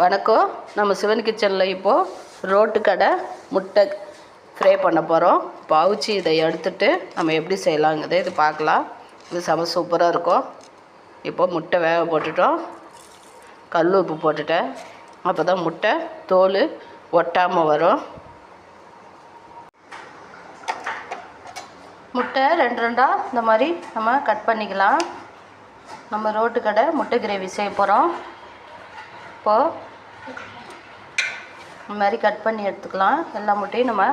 வணக்கம். நம்ம சிவன் கிச்சனில் இப்போது ரோட்டு கடை முட்டை ஃப்ரை பண்ண போகிறோம். பவுச்சி இதை எடுத்துகிட்டு நம்ம எப்படி செய்யலாங்கிறத இது பார்க்கலாம். இது செம சூப்பராக இருக்கும். இப்போ முட்டை வேக போட்டுட்டோம். கல் உப்பு போட்டுட்டேன். அப்போ தான் முட்டை தோல் ஒட்டாமல் வரும். முட்டை ரெண்டு ரெண்டாக இந்த மாதிரி நம்ம கட் பண்ணிக்கலாம். நம்ம ரோட்டு கடை முட்டை கிரேவி செய்ய போகிறோம். இப்போது இந்த மாதிரி கட் பண்ணி எடுத்துக்கலாம். எல்லா முட்டையும் நம்ம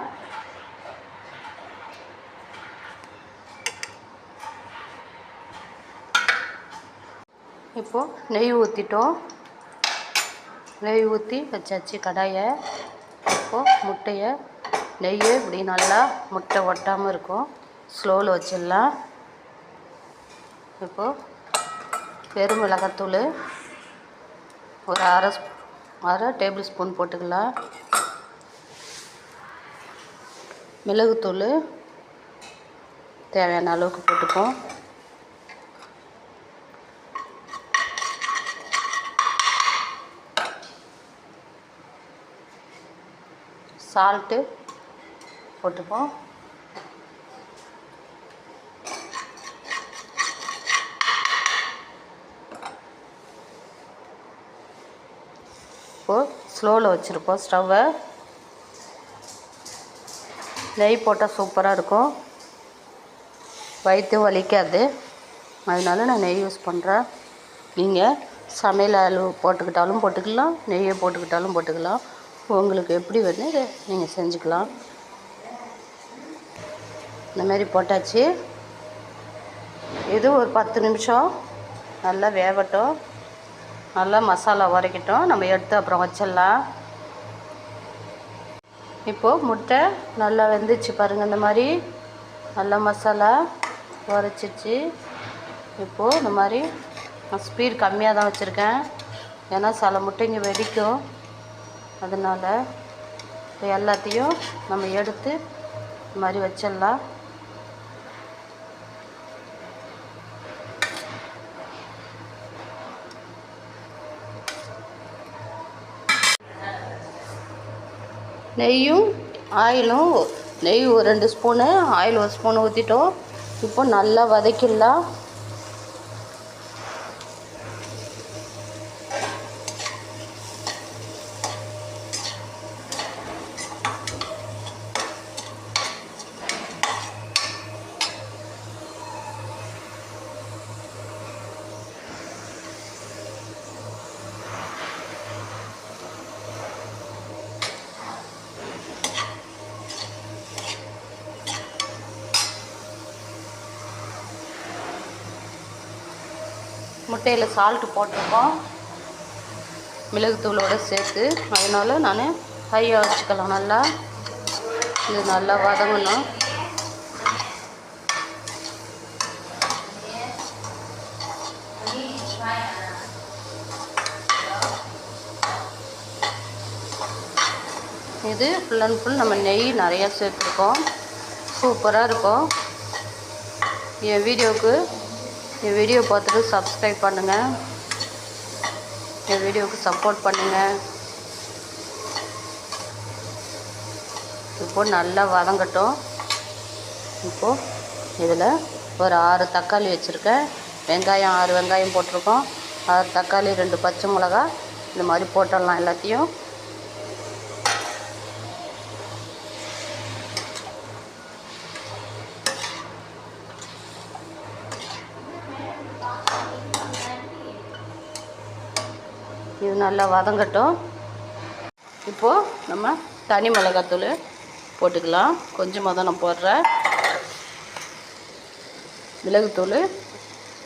இப்போது நெய் ஊற்றிட்டோம். நெய் ஊற்றி வச்சாச்சு கடாயை. இப்போது முட்டையை நெய்யை இப்படி நல்லா முட்டை ஒட்டாமல் இருக்கும். ஸ்லோவில் வச்சிடலாம். இப்போது வெறும் மிளகாத்தூள் ஒரு அரை டேபிள் ஸ்பூன் போட்டுக்கலாம். மிளகுத்தூள் தேவையான அளவுக்கு போட்டுப்போம். சால்ட்டு போட்டுப்போம். இப்போது ஸ்லோவில் வச்சுருப்போம் ஸ்டவ்வை. நெய் போட்டால் சூப்பராக இருக்கும். வயிற்று வலிக்காது. அதனால நான் நெய் யூஸ் பண்ணுறேன். நீங்கள் சமையல் அளவு போட்டுக்கிட்டாலும் போட்டுக்கலாம், நெய்யை போட்டுக்கிட்டாலும் போட்டுக்கலாம். உங்களுக்கு எப்படி வேணும் இதை நீங்கள் செஞ்சுக்கலாம். இந்தமாரி போட்டாச்சு. இது ஒரு 10 நிமிஷம் நல்லா வேகட்டும். நல்லா மசாலா உரைக்கட்டும். நம்ம எடுத்து அப்புறம் வச்சிடலாம். இப்போது முட்டை நல்லா வெந்துச்சு பாருங்கள். இந்த மாதிரி நல்லா மசாலா உரைச்சிச்சு. இப்போது இந்த மாதிரி நான் ஸ்பீட் கம்மியாக தான் வச்சுருக்கேன். ஏன்னா சில முட்டைங்க வெடிக்கும். அதனால் இப்போ எல்லாத்தையும் நம்ம எடுத்து இந்த மாதிரி வச்சிடலாம். நெய்யும் ஆயிலும் நெய் ஒரு 2 ஸ்பூனு, ஆயில் 1 ஸ்பூன் ஊற்றிட்டோம். இப்போ நல்லா வதக்கிடலாம். முட்டையில் சால்ட்டு போட்டிருக்கோம் மிளகுத்தூளோடு சேர்த்து. அதனால் நான் ஹையாக வச்சுக்கலாம். நல்லா இது நல்லா வதங்கணும். இது ஃபுல் அண்ட் ஃபுல் நம்ம நெய் நிறையா சேர்த்துருக்கோம். சூப்பராக இருக்கும். என் வீடியோ பார்த்துட்டு சப்ஸ்கிரைப் பண்ணுங்கள். என் வீடியோவுக்கு சப்போர்ட் பண்ணுங்கள். இப்போது நல்லா வதங்கட்டும். இப்போது இதில் ஒரு 6 தக்காளி வச்சுருக்கேன். வெங்காயம் 6 வெங்காயம் போட்டிருக்கோம். 6 தக்காளி 2 பச்சை மிளகா இந்த மாதிரி போட்டுடலாம் எல்லாத்தையும். இது நல்லா வதங்கட்டும். இப்போது நம்ம தனி மிளகாத்தூள் போட்டுக்கலாம். கொஞ்சமாக தான் நான் போடுறேன். மிளகுத்தூள்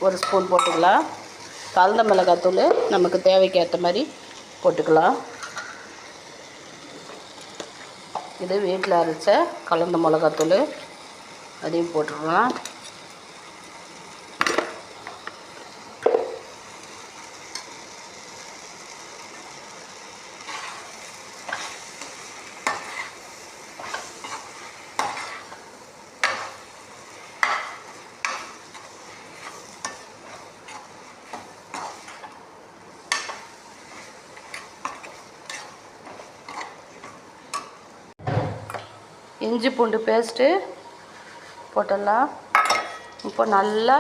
1 ஸ்பூன் போட்டுக்கலாம். கலந்த மிளகாத்தூள் நமக்கு தேவைக்கு ஏற்ற மாதிரி போட்டுக்கலாம். இது வீட்டில் அரைச்ச கலந்த மிளகாத்தூள் அதையும் போட்டுக்கலாம். இஞ்சி பூண்டு பேஸ்ட்டு போட்டுடலாம். இப்போ நல்லா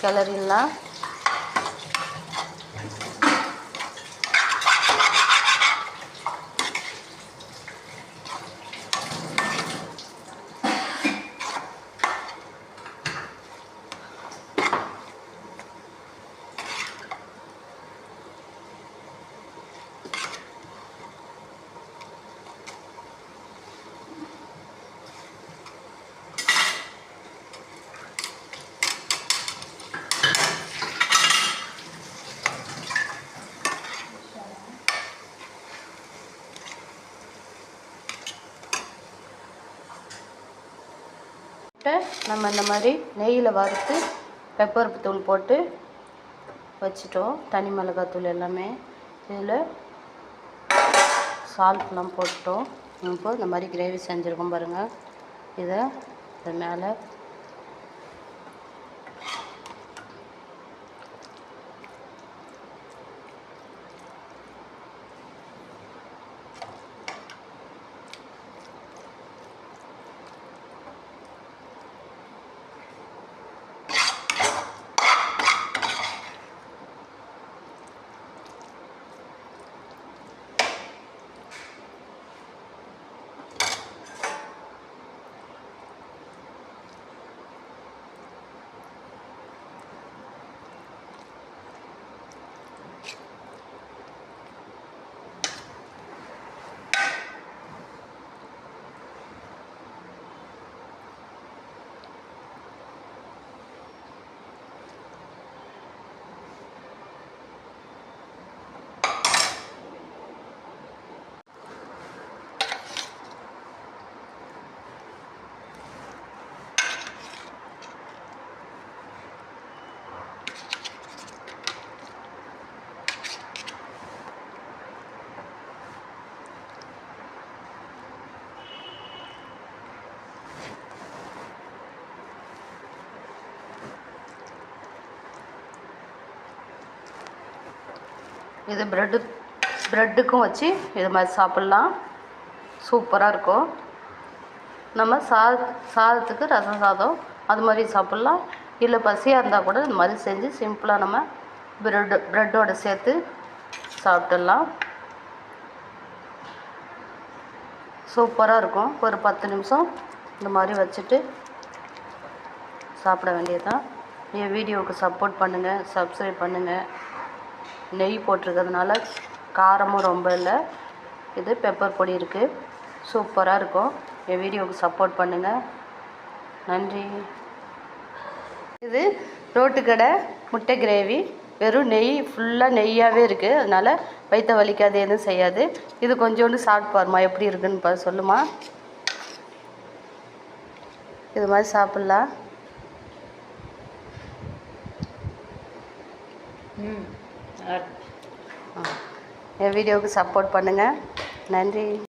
கிளறிடலாம். நம்ம இந்த மாதிரி நெய்யில் வறுத்து பெப்பர் தூள் போட்டு வச்சிட்டோம். தனி மிளகாத்தூள் எல்லாமே இதில் சால்ட்லாம் போட்டோம். இப்போ இந்த மாதிரி கிரேவி செஞ்சுருக்கோம் பாருங்கள். இதை இது மேலே இது ப்ரெட்டுக்கும் வச்சு இது மாதிரி சாப்பிட்லாம். சூப்பராக இருக்கும். நம்ம சாதத்துக்கு ரசம் சாதம் அது மாதிரி சாப்பிட்லாம். இல்லை பசியாக இருந்தால் கூட இந்த மாதிரி செஞ்சு சிம்பிளாக நம்ம ப்ரெட்டோடு சேர்த்து சாப்பிட்டுடலாம். சூப்பராக இருக்கும். ஒரு 10 நிமிஷம் இந்த மாதிரி வச்சுட்டு சாப்பிட வேண்டியதுதான். என் வீடியோவுக்கு சப்போர்ட் பண்ணுங்கள், சப்ஸ்கிரைப் பண்ணுங்கள். நெய் போட்டிருக்கிறதுனால காரமும் ரொம்ப இல்லை. இது பெப்பர் பொடி இருக்குது. சூப்பராக இருக்கும். என் வீடியோவுக்கு சப்போர்ட் பண்ணுங்கள். நன்றி. இது ரோட்டுக்கடை முட்டை கிரேவி. வெறும் நெய், ஃபுல்லாக நெய்யாகவே இருக்குது. அதனால் வயிற்ற வலிக்காது, எதுவும் செய்யாது. இது கொஞ்சோண்டு சாப்பிட்டு பாருமா, எப்படி இருக்குன்னு சொல்லுமா. இது மாதிரி சாப்பிட்லாம். என் வீடியோவுக்கு சப்போர்ட் பண்ணுங்கள். நன்றி.